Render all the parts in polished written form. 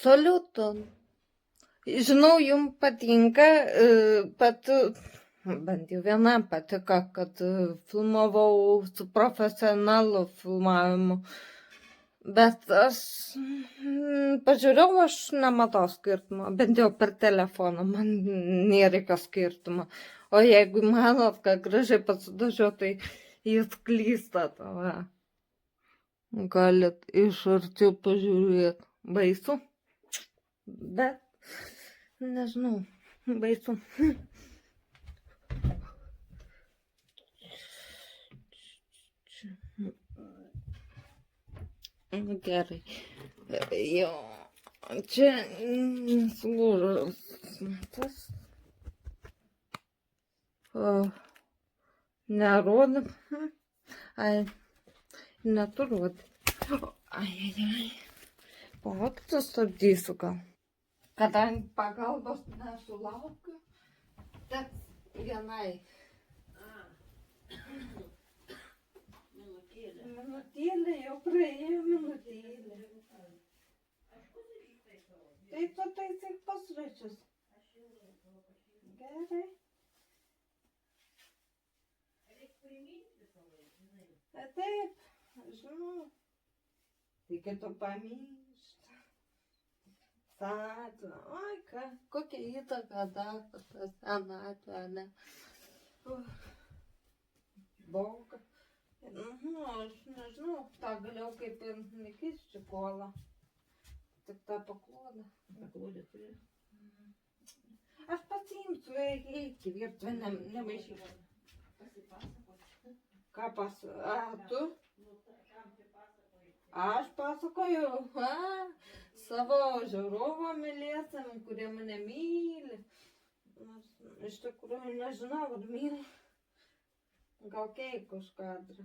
Absoliutu. Žinau, jums patinka, bent jau vienam patiko, kad filmavau su profesionalu filmavimu. Bet aš pažiūrėjau, aš nematau skirtumo, bent jau per telefoną, man nėra jokio skirtumo. O jeigu manot, kad gražiai pasidažiau, tai jis klysta tave. Galit iš arčiau pažiūrėti. Baisu. Bet, nežinau, baisu. Gerai. Jo, čia sulūžo tas. Nerodom. Ai, neturodė. Ai. Palauk, sustabdysiu gal. Kadangi pagalbos nesulaukiu, teks vienai. Minutėlė, jau praėjo minutėlė. Tai tu taisyk pusryčius. Gerai. Taip, žinau. Reikia to pamiršti. Sakė, oi, kokia įtaka daro tas senatvė, ne? Boga. Aš nežinau, tą galėjau kaip ir nekišti kolą. Tik tą paklodą. Aš pasiimsiu, eiti virtuvę, nemaišysiu. Ką tu? Aš pasakoju, savo žiūrovo mylėsim, kurie mane myli. Iš tikrųjų nežinau, ar myli. Gal keiko už kadrą.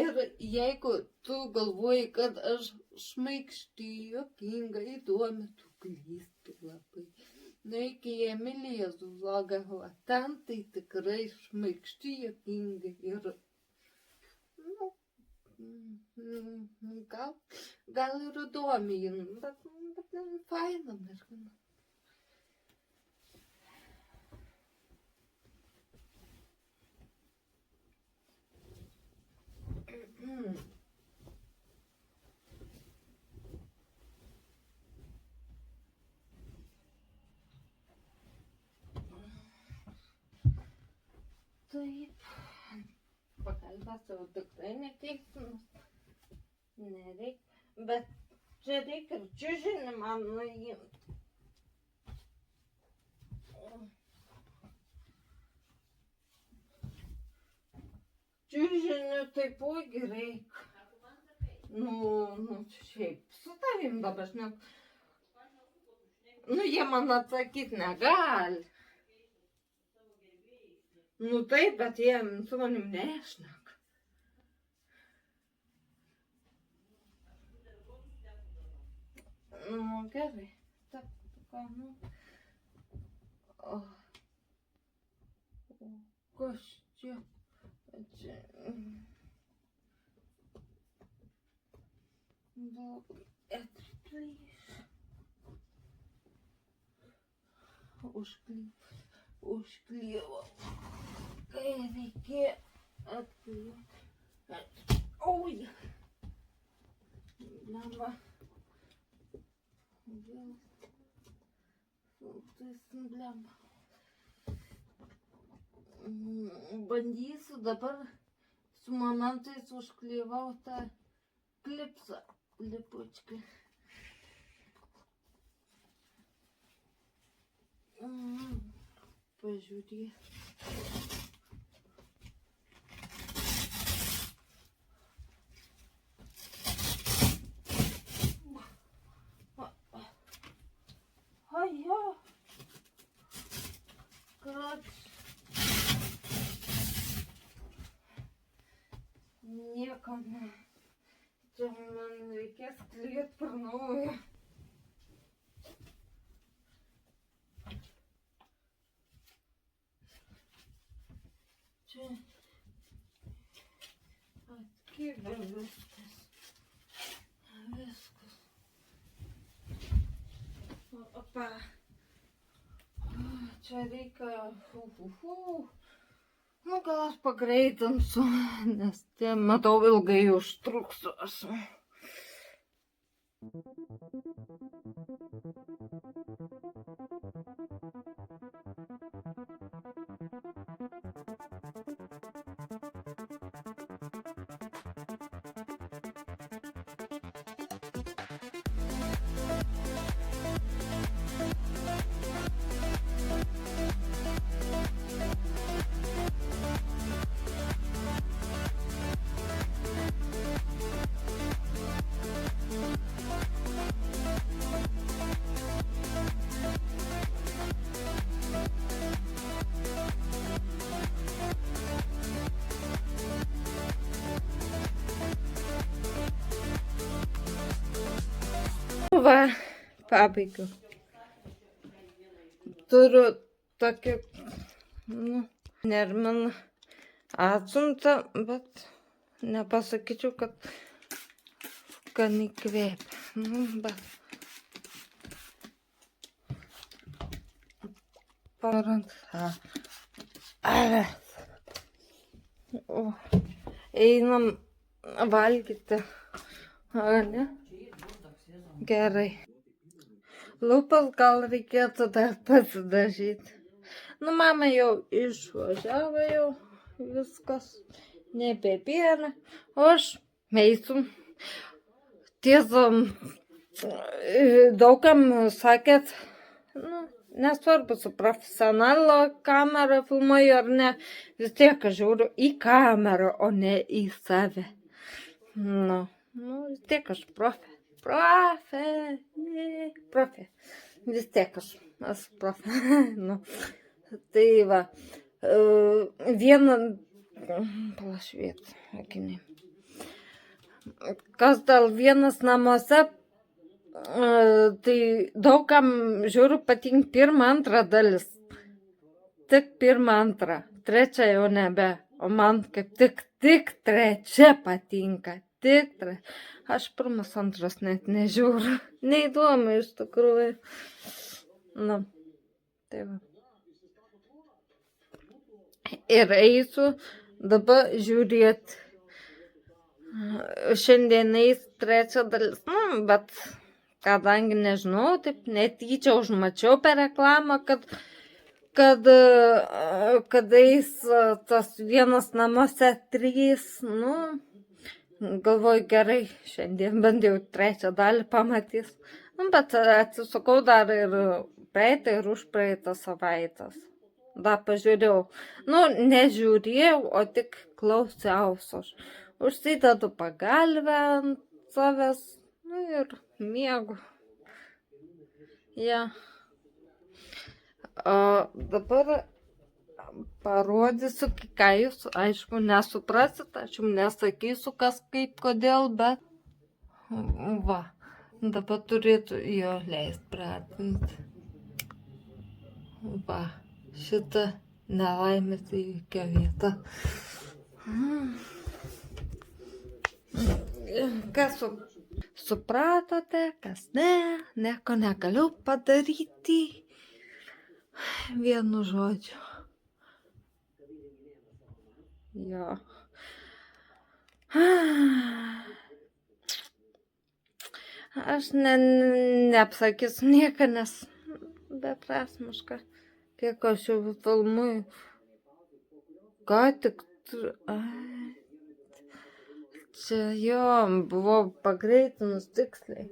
Ir jeigu tu galvoji, kad aš šmaikšti, juokinga, įdomi, tu klysti labai. Nueik į Emilijos vlogą, ten tai tikrai šmaikšti, juokinga ir, gal ir įdomi, bet faina mergina. Taip, pakalbėsiu tikrai nekeiktinas. Nereik, bet čia reikia ir čiužinį man nuimti. Čiužinį taipogi reikia. Šiaip su tavim dabar aš jie man atsakyti negali. Taip, bet jie su manim nešneka. Gerai. Taip, kas čia? Užklyvo. Kai reikėjo atklyvoti. Oi! Lama. Vėl. Lama. Bandysiu dabar su momentais užklyvau tą klipsą lipučką. Pažiūrėk. Ajo. Kad nieko ne. Čia man reikės klyt per naują. Čia atkibė viskas. Va. Čia reikia. Nu, gal aš pagreitinsiu, nes tie, matau, ilgai užtruksiu. Va, pabaigiau. Turiu tokį, nerminą atsiuntą, bet nepasakyčiau, kad skaniai kvepia. Bet parant. Einam valgyti. Ar ne? Gerai. Lūpas gal reikėtų dar pasidažyti. Nu, mama jau išvažiavo, jau viskas nebebėra. O aš eisiu. Tiesa, daugam sakėt, nesvarbu, su profesionalo kamera filmuoju ar ne, vis tiek aš žiūriu į kamerą, o ne į save. Vis tiek aš profė. Vis tiek aš profė. Tai va, vieną, palašvėt, akiniai. Kas dėl vienas namuose, tai daugam žiūriu patinka pirma, antra dalis. Tik pirma, antra, trečia jau nebe. O man kaip tik trečia patinka. Tik trečia. Aš pirmas, antras net nežiūriu. Neįdomu iš tikrųjų. Tai va. Ir eisiu dabar žiūrėti. Šiandien eis trečia dalis. Bet kadangi nežinau, taip netyčia užmačiau per reklamą, kad eis tas vienas namuose 3, galvoju gerai, šiandien bent jau trečią dalį pamatys. Bet atsisukau dar ir praeitą ir užpraeitą savaitės. Dar pažiūrėjau. Nežiūrėjau, o tik klausiausi. Užsidedu pagalvę ant savęs ir miegu. O dabar parodysiu, ką jūs, aišku, nesuprasit, aš jums nesakysiu, kas, kaip, kodėl, bet va, dabar turėtų jo leist pratinti. Va, šitą nelaimės įvykio vietą. Kas supratote, kas ne, nieko negaliu padaryti. Vienu žodžiu. Jo. Aš neapsakysiu nieką, nes beprasmiška. Kiek aš jau filmuoju. Ką tik... Čia jo, buvau pagreitinus tiksliai.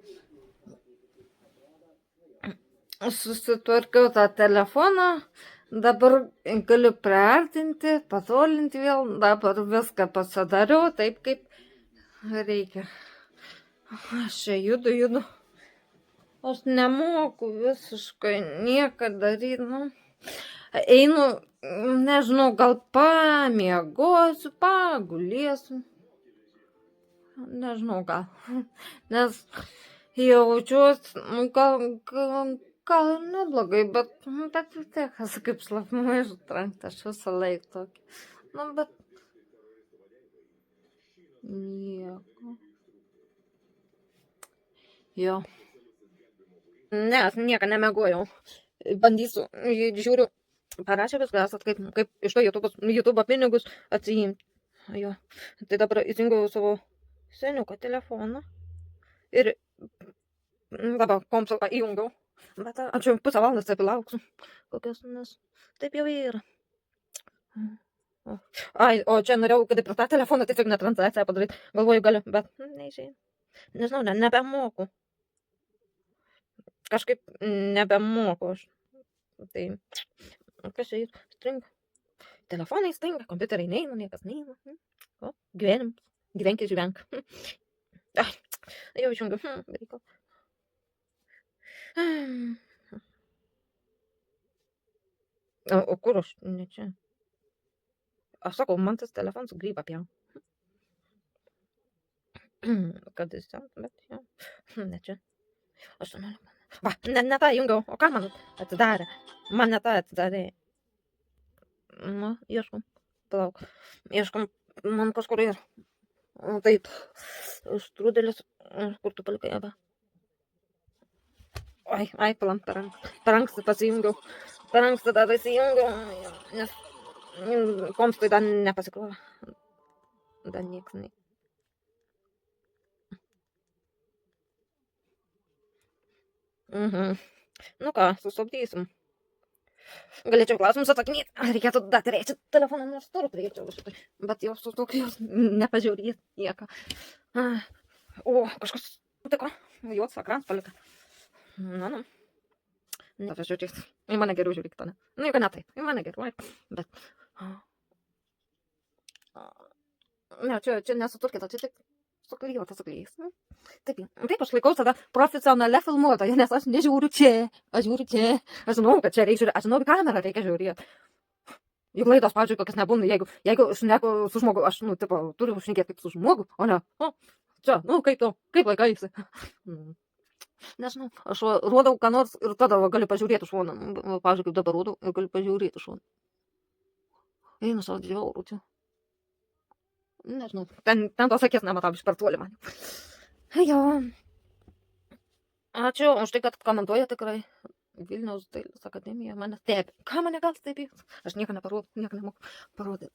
Susitvarkiau tą telefoną, dabar galiu priartinti, patolinti vėl, dabar viską pasidariau taip, kaip reikia. Aš čia judu. Aš nemoku visiškai nieką daryti. Einu, nežinau, gal pamiegosiu, pagulėsiu. Nežinau, gal. Nes jaučiuosi, gal neblogai, bet vis tiek esu kaip slapimai užtrenkta, aš visą laiką tokį. Bet nieko. Jo. Ne, aš nieką nemiegojau. Bandysiu, žiūriu, parašė viskas, kaip iš to YouTube pinigus atsiimti. Jo, tai dabar įsijungiau savo seniuką telefoną ir dabar kompsą įjungiau. Bet aš jau pusę valandos taip lauksiu. Kokios, nes taip jau yra. Ai, o čia norėjau, kad per tą telefoną tiesiog net transliaciją padaryti. Galvoju, galiu, bet neišėjau. Nežinau, nebemoku. Kažkaip nebemoku aš. Tai, kas čia yra? Stringa. Telefonai stringa, kompiuteriai neina, niekas neina. O, gyvenimas. Gyvenk ir gyvenk. Ai, jau išjungiu. Bereikal. O kur aš? Ne čia. Aš sakau, man tas telefonas gryba pjau. Kad jis ten, bet jau. Ne čia. 18. Va, ne tą jungiau. O ką man atidarė? Man ne tą atidarė. Nu, ieškom. Palauk. Ieškom. Man kažkur yra. O, taip. Strudelis. Kur tu palikai? Aba. Ai, palam, per anksti pasijungiau. Per anksti dar įsijungiau. Nes komstai dar nepasikrovė. Dar nieks ne. Nu ką, sustabdysim. Galėčiau klausimus atsakinėti. Reikėtų dar trečią telefoną, nors turbūt turėčiau šitai. Bet jau su tokiu jos nepažiūrėt nieką. O, kažkas patiko. Juoks ekranas palika. Nu. Tas žiūrėk. Į mane geriau žiūrėk to, ne? Nu, juk ne taip. Į mane geriau. Bet. Ne, čia nesuturkėta. Čia tik suklijuota. Taip, aš laikau save profesionalią filmuotoją, nes aš nežiūriu čia, aš žiūriu čia, aš žinau, kad čia reikia žiūrėti, aš žinau, į kamerą reikia žiūrėti. Juk laidos, pavyzdžiui, kokias nebūna, jeigu šneku su žmogu, aš, turiu šnekėti kaip su žmogu, o ne, čia, kaip laikaisi. Nežinau, aš rodau, ką nors ir tada galiu pažiūrėti šoną, pavyzdžiui, kaip dabar rodau ir galiu pažiūrėti šoną. Einu savo džiaurų čia. Nežinau, ten tos akės nematau iš per toli man. Jo. Ačiū už tai, kad komentuoja tikrai. Vilniaus dailės akademija mane stebi. Ką mane gal stebėt? Aš nieko neparodau, nieko nemoku parodyti.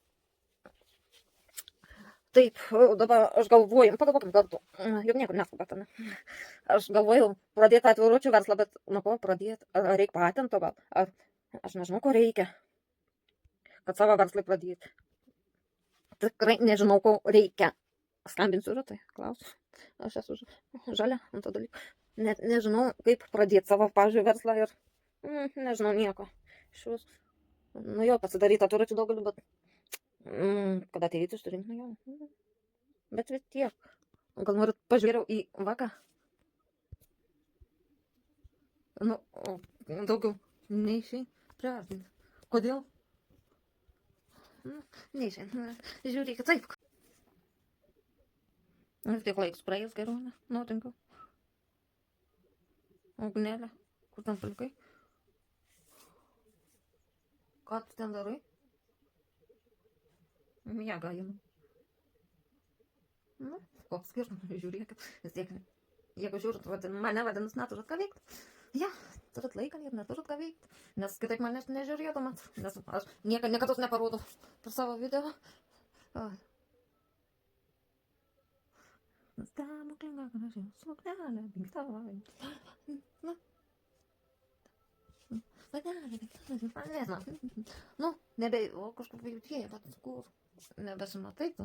Taip, dabar aš galvoju, pagalvokim kartu. Juk nieko neskubėt, ne? Aš galvoju pradėti atviručių verslą, bet nuo ko pradėti? Ar reikia patento gal? Ar aš nežinau, ko reikia, kad savo verslą pradėti. Tikrai nežinau, ko reikia. Skambinsiu ir tai, klausiu. Aš esu žalia ant to dalyko. Nežinau, kaip pradėti savo, pavyzdžiui, verslą ir nežinau nieko. Šios, jo, pasidaryti atviručių daugeliu, bet kada ateiti iš turim, jo. Bet vis tiek. Gal norit pažiūrėjau į vaką? Daugiau neišiai priartinti. Kodėl? Neišiai. Žiūrėkit, taip. Vis tiek laiks praėjus geriau, ne? Nuotinkiau. Ugnelė, kur ten palikai? Ką tu ten darai? Miega jinu. Koks skirtumas, žiūrėkit. Vis tiek, jeigu žiūrit mane vadinus, neturit ką veikti. Ja, turit laiką ir neturit ką veikti. Nes kitaip manęs nežiūrėdamas. Nes aš niekados neparodau per savo video. Stebuklinga graži suknelė, binktava. Nebe, o kažkur pajutėjai, bet kur nebesimatai tu.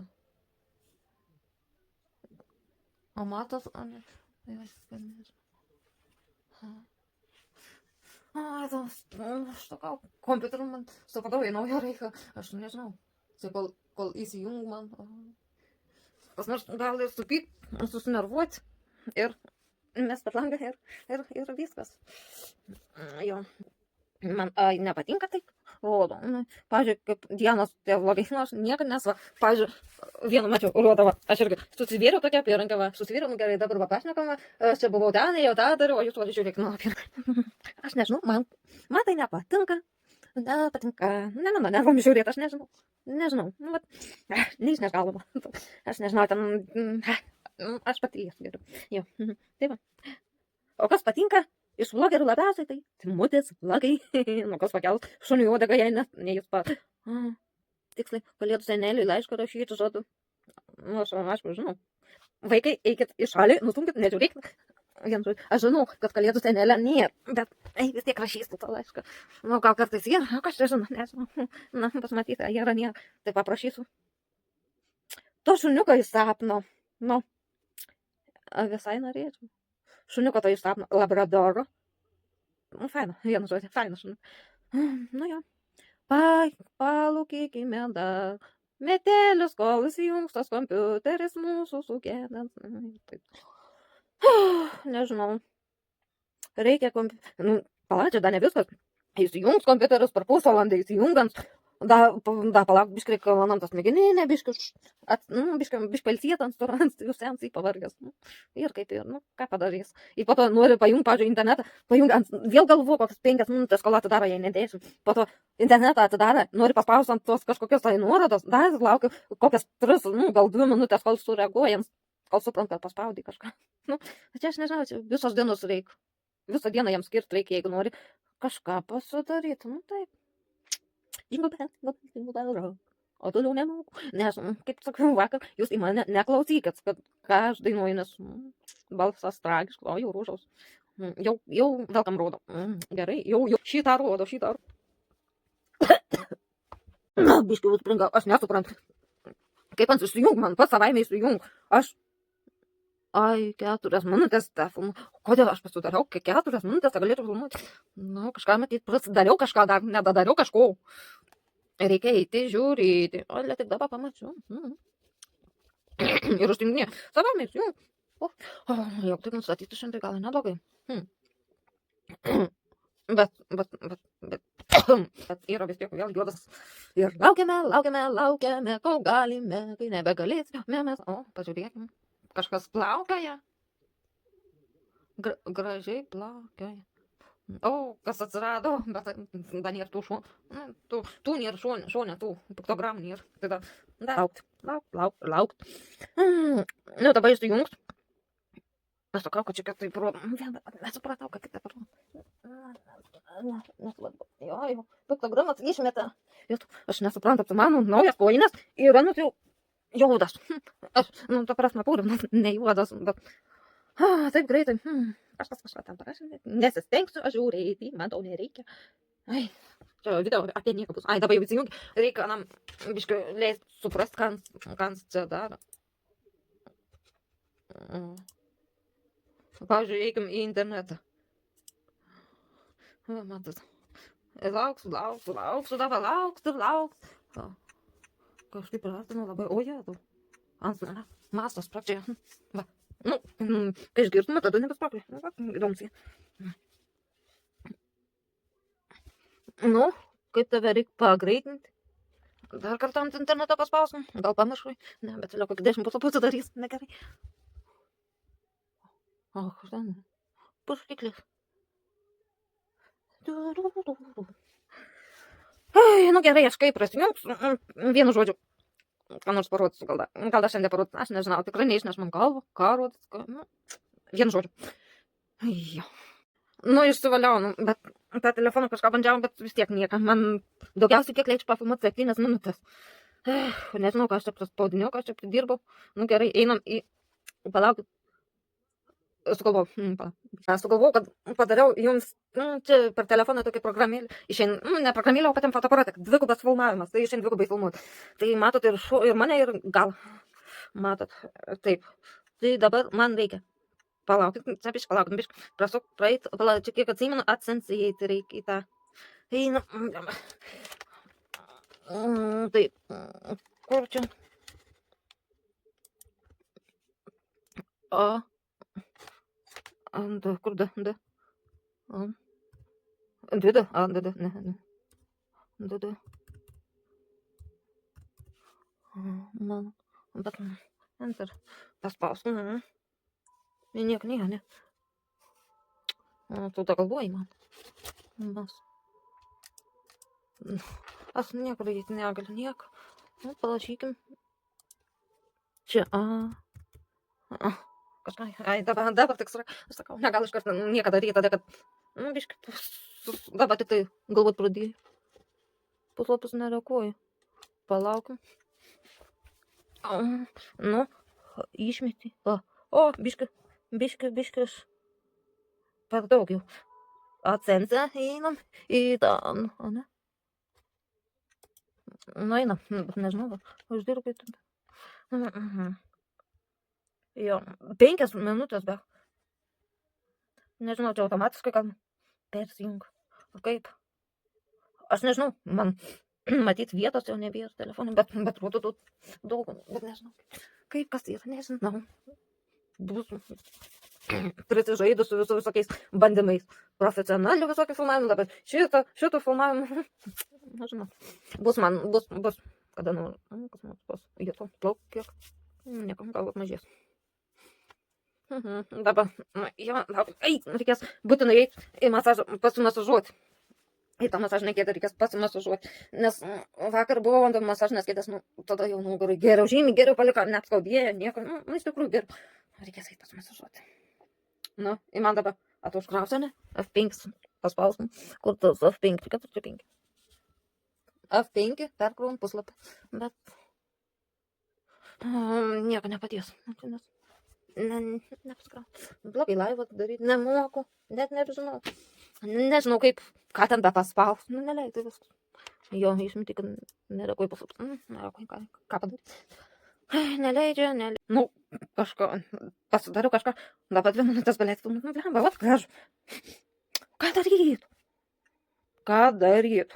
O matos, o ne, tai viską nežinau. Aš tokau kompiuteriu man supadau į naują reiką, aš nežinau. Čia kol įsijungu man. Kas nors gal ir supyt, susinervuoti ir mes per langą ir viskas. Jo. Man nepatinka taip, rodo. Pavyzdžiui, kaip Dianos tėvlogai, aš niekada nesva. Pavyzdžiui, vienu mačiau, rodo, aš irgi susivėriau tokia apyrankę, susivėriau, gerai, dabar pašnekama, aš čia buvau ten, jau tą dariau, o jūs žiūrėk, apyrankę. Aš nežinau, man tai nepatinka. Nepatinka, nervom žiūrėti, aš nežinau. Nežinau, neišneš galvą. Aš nežinau, ten, aš pati liesiu geriau. Jo, tai va. O kas patinka, Iš vlogerių labiausiai tai Timutės vlogai. Nu, kas pakels šunių uodegą, jei ne jis pats. Tiksliai, kalėdų seneliui laišką rašyti žadu. Nu, aš aišku, žinau. Vaikai, eikit į šalį, nustumkit, nežiūrėkit. Aš žinau, kad kalėdų senelė nėra, bet vis tiek rašysiu tą laišką. Nu, gal kartais jie, kas čia žino, nežinau. Na, pasmatyti, jie yra nėra. Tai paprašysiu. To šuniuko į sapno. Nu, visai norėčiau. Šuniuko to į sapno. Labradoro. Nu, faina, vienu žodžiu, faina šuniuko. Nu, jo. Palūkėkime dar. Metėlis, kol įsijungs tas kompiuteris mūsų sugėdams. Nežinau. Reikia nu, palauk, dar ne viskas. Įsijungs kompiuteris per pusvalandį, įsijungant. Da palauk, biškai kalanam tas mėgininė, biškai pelsiet ant storans, jūs sensai pavargęs. Ir kaip ir, nu, ką padarys. Ir po to nori pajungti, pavyzdžiui, internetą, vėl galvo, kokias 5 minutės, kol atidaro, jei nedėsiu. Po to internetą atidaro, nori paspausti ant tos kažkokios tai nuorodos, dar laukiu kokias 3, nu, gal 2 minutės, kol sureaguojams, kol suprant, kad paspaudai kažką. Nu, čia aš nežinau, čia visos dienos reikia. Visą dieną jiems skirti reikia, jeigu nori kažką pasidaryti. Nu, taip. Jingle bell rock. O toliau nemoku. Nes, kaip sakau, vakar, jūs į mane neklausykit, kad ką aš dainuoju, nes balsas tragiškas, o jau rūžaus. Jau vėl kam rodo. Gerai, jau šitą rodo. Biškai užspringa, aš nesuprantu. Kaip ant įsijung, man pats savaime įsijung. Ai, 4 minutės tą filmą. Kodėl aš pasidariau, 4 minutės, tą galėčiau filmuoti? Nu, kažką matyti, prasidariau kažką dar, nedadariau kažko. Reikia eiti, žiūrėti. O, tik dabar pamačiau. Ir užtinginė. Savaime įsijung. Jau taip nustatyti šiandien gal neblogai. Bet yra vis tiek vėl juodas. Ir laukiame, kol galime, kai nebegalėsime mes. O, pažiūrėkime. Kažkas plaukioja. Gražiai plaukioja. O, kas atsirado, bet dar nėra tų šonų. Tų nėra šonė, tų piktogramų nėra. Tai dar laukt. Nu, dabar įsijungs. Aš sakau, kad čia kaip taip rodo. Nesupratau, kad kaip taip rodo. Jo, piktogramas išmeta. Aš nesuprantu, tai mano naujas kojinas yra, nu, juodas. Aš, nu, ta prasme, pūrim, ne juodas, bet taip greitai. Kažką ten parašė. Nesistengsiu, aš žiūrėti, man to nereikia. Ai, čia video apie nieką bus. Ai, dabar jau įsijungi. Reikia nam biškai leisti suprast, kas čia daro. Pavyzdžiui, eikim į internetą. Matot. Lauksiu, dabar lauksiu. Kažkaip įrastinu labai, jėdų. Ant mastas pradžioje. Va, nu, kai išgirtume, tada nebespaklė. Įdomus. Nu, kaip tave reikia pagreitinti? Dar kartą ant interneto paspausim. Gal pamiršai? Ne, bet vėliau kokį 10 puslapių darys. Negerai. O, ten. Puškiklis. Nu gerai, aš kaip prasijungs, vienu žodžiu, ką nors parodysiu, gal dar šiandien parodysiu, aš nežinau, tikrai neišneš man galvą, ką rodysiu, nu, vienu žodžiu. Jo. Nu, išsivaliau, nu, bet tą telefoną kažką bandžiau, bet vis tiek nieko, man daugiausiai kiek leidžiu pafilmuoti 7 minutės. Nežinau, ką aš čia praspaudiniau, ką aš čia pridirbau, nu gerai, einam į, palaukit. Sugalvojau, kad padariau jums čia per telefoną tokį programėlį. Išein, ne programėlį, o patiem fotoaparatą. 2 filmavimas, tai išein 2 filmuoti. Tai matot ir mane, ir gal. Matot, taip. Tai dabar man reikia. Palaukit, palaukit. Prasuk, praeit, čia kiek atsimenu, AdSense įeiti reikia į tą. Eina. Taip. Kur čia? Kur da? Da. Man, bet, enter, paspausk, nieko, ne. Tu tą galvoji man. Aš nieko daryti negaliu, nieko. Nu, palašykim. Čia, kažką, dabar tik sakau, ne, gal iš karto niekada daryti, tada, kad, biškai, dabar tik tai galbūt pradėjai. Puslapis nereaguoja. Palaukim. Nu, išmeti. Biškai, per daug jau. Atsensę einam į tą, ne? Nu, einam, bet nežinau, uždirbai. Jo, 5 minutės, bet. Nežinau, čia automatiškai gal persijunг. Kaip? Aš nežinau, man matyt vietos jau nebėra telefonai, bet rodo daug, bet nežinau. Kaip kas yra, nežinau. Bus prisižaidus su visokiais bandymais. Profesionalių visokių filmavimų, bet šito filmavimų, nežinau. Bus, kada kas nors bus, jėtų, plauk kiek, niekam galbūt mažės. Dabar, reikės būtinai į masažą pasimasažuoti. Į tą masažinę kėdę reikės pasimasažuoti, nes vakar buvo ant masažinės kėdės, tada jau nugarai geriau, žymiai geriau paliko, net skaudėjo, nieko, iš tikrųjų geriau. Reikės eiti pasimasažuoti. Ir man dabar užkrausia, ne? F5 paspausim, kur tas F5, reikėtų čia 5. F5, perkrauim puslapį, bet nieko nepadės. Nepaskrau. Blogai laivą daryti, nemoku, net nežinau. Nežinau kaip, ką ten be paspaus, neleidai viskas. Jo, išmeti, kad nereaguoju puslapį. Nereaguoju, ką padaryti. Neleidžia. Kažką, pasidariau kažką, dabar 2 minutės galėtų filmuoti, blemba, vat gražu. Ką daryt?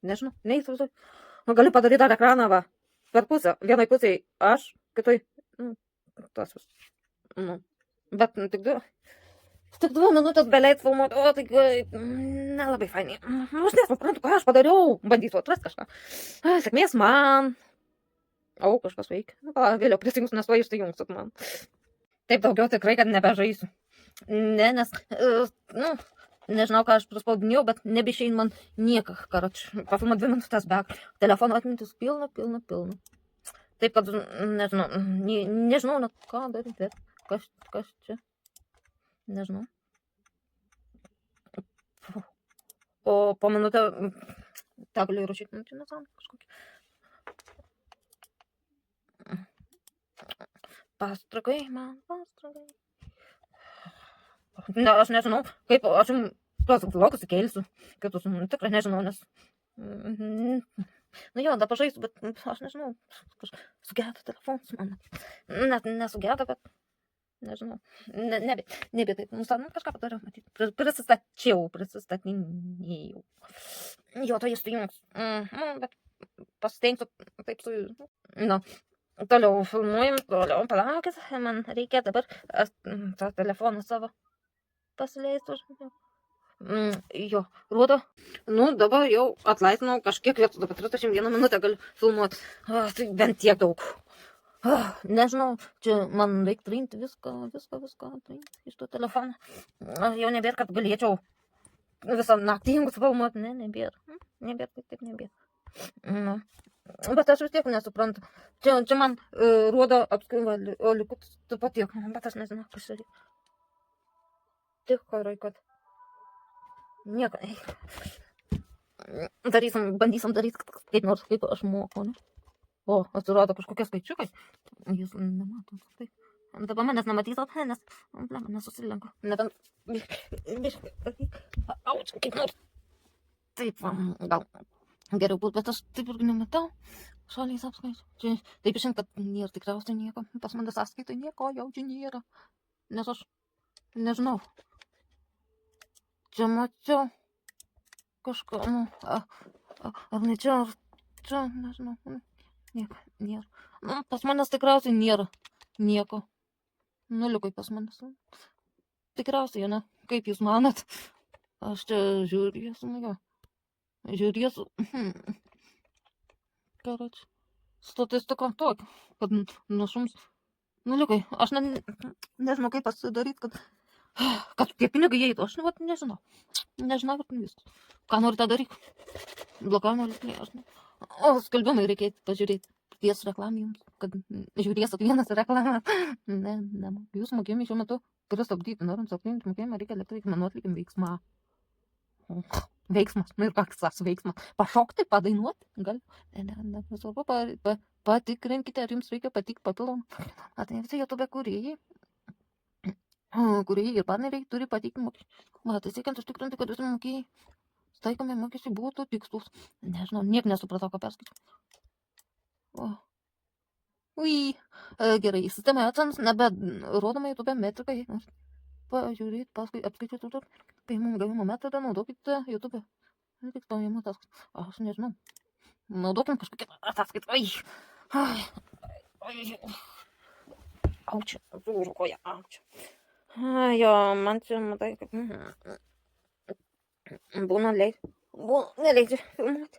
Nežinau, neįsivaizduoju. Galiu padaryti dar ekraną, va, per pusę, vienai pusėj aš, kitoj, tas vis. Bet tik 2 minutės beleit filmuoti, o tai nelabai fainiai. Aš nesuprantu, ką aš padariau, bandysiu atrasti kažką. Sėkmės man. Kažkas veikia. Vėliau prisijungs, nes va išsijungsit man. Taip daugiau tikrai, kad nebežaisiu. Ne, nes, nežinau, ką aš prispaudinėjau, bet nebeišein man nieko, karoč. Pafilmuot 2 minutės, bet telefono atmintis pilna. Taip, kad, nežinau, net ką daryti, bet kas čia? Nežinau. O po minutę, tą galiu įrašyti, čia nesąmonė kažkokia. Pastragai. Ne, aš nežinau, kaip aš jums tuos vlogus įkelsiu, kitus, tikrai nežinau, nes, dar pažaisiu, bet aš nežinau, sugėda telefonas man, net nesugėda, bet, nežinau, nebe taip, kažką padariau, matyt, prisistatinėjau, tai jis įjungs, bet pasitengsiu taip su, toliau filmuojam, palaukit, man reikia dabar tą telefoną savo pasileistų. Jo, rodo. Dabar jau atlaisvinau kažkiek vietų, dabar 31 minutę galiu filmuoti. Tai bent tiek daug. Nežinau, čia man reikia trinti viską trinti iš to telefono. Jau nebėra, kad galėčiau visą naktį jums filmuoti. Ne, nebėra. Taip nebėra. Bet aš vis tiek nesuprantu. Čia man rodo apskritai, o likutis tu patiek, bet aš nežinau, kas čia. Tikrai, kad nieko. Bandysim daryti kaip nors, kaip aš moku, ne? O, atsirado kažkokie skaičiukai. Jūs nematot. Taip. Dabar manęs nematysit, nes nesusilenku. Nebent auč, kaip nors. Taip, gal geriau būt, bet aš taip irgi nematau. Šaliais apskaičiu. Čia taip išint, kad nėra tikriausiai nieko. Pas man sąskaitai nieko jau čia nėra. Nes aš nežinau. Čia mačiau kažką, ar ne čia, nežinau. Nieko nėra. Pas manęs tikriausiai nėra nieko. Nuliukai pas manęs. Tikriausiai, ne? Kaip jūs manat? Aš čia žiūrėsiu. Žiūrėsiu. Karoč. Statistika tokia, kad našums. Nuliukai, aš nežinau, kaip pasidaryti, kad tie pinigai įeitų. Aš nežinau. Nežinau, kad viskas. Ką norite daryti? Blokavimą liūklė, aš ne. O, skelbimai reikia pažiūrėti. ties reklamą jums, kad žiūrėsit vienas reklamas. Ne, jūs mokėjimai šiuo metu pristabdyti, norint suaktyvinti mokėjimą, reikia elektrą reikmenų atlikim veiksmą. Veiksmas, nu ir koks tas veiksmas? Pašokti, padainuoti, gal? Ne, svarbu, patikrinkite, ar jums reikia patikti papildomą. Tai visi YouTube kūrėjai ir partneriai turi pateikti mokesčių. Tai siekiant užtikrinti, kad visi mokėjai taikomi mokesčiai būtų tikslus. Nežinau, niek nesupratau, ką perskaičiau. Ui, gerai, sistemoje atsans, neberodoma YouTube metrikai. Pažiūrėti, paskui apskaičiuoti pajamų gavimo metodą, naudokite YouTube. Tik pajamų ataskaitą. Aš nežinau. Naudokim kažkokią ataskaitą. Aučia, koja, aučia. Jo, man čia, matai, kaip būna neleidžia filmuoti.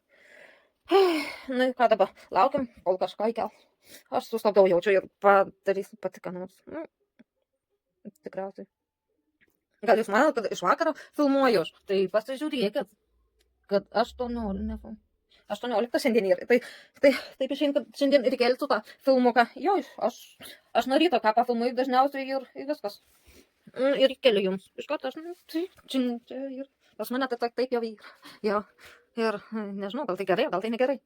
Nu ir ką dabar, laukiam, kol kažką įkel. Aš sustabdau jaučiu ir padarysiu pati ką nors. Tikriausiai. Gal jūs manote, kad iš vakaro filmuoju aš? Tai pasižiūrėkit, kad 18 šiandien yra. Taip išeina, kad šiandien ir kelsiu tą filmuką. Jo, aš nuo ryto ką pafilmuoju dažniausiai ir viskas. Ir keliu jums. Iš karto aš, čia ir pas mane tai taip jau yra. Jo. Ir nežinau, gal tai gerai, gal tai negerai.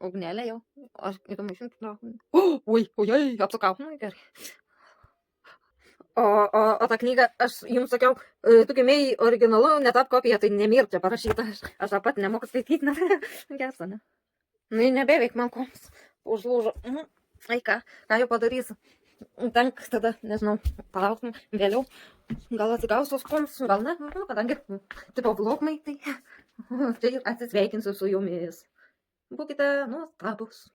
Ugnelė jau. Aš įdomu išimti. Oi, apsukau. Nu, gerai. O tą knygą, aš jums sakiau, tu gimėjai originalu, netap kopija, tai nemirk čia parašyta. Aš taip pat nemoku skaityti, gersa, ne? Nu, nebeveik man koms. Užlūžo. Ai ką jau padarysiu. Tenk tada, nežinau, palauksim vėliau. Gal atsigausiu koms, gal ne, kadangi tipo vlogmai, tai čia ir atsisveikinsiu su jumis. Būkite nuostabus.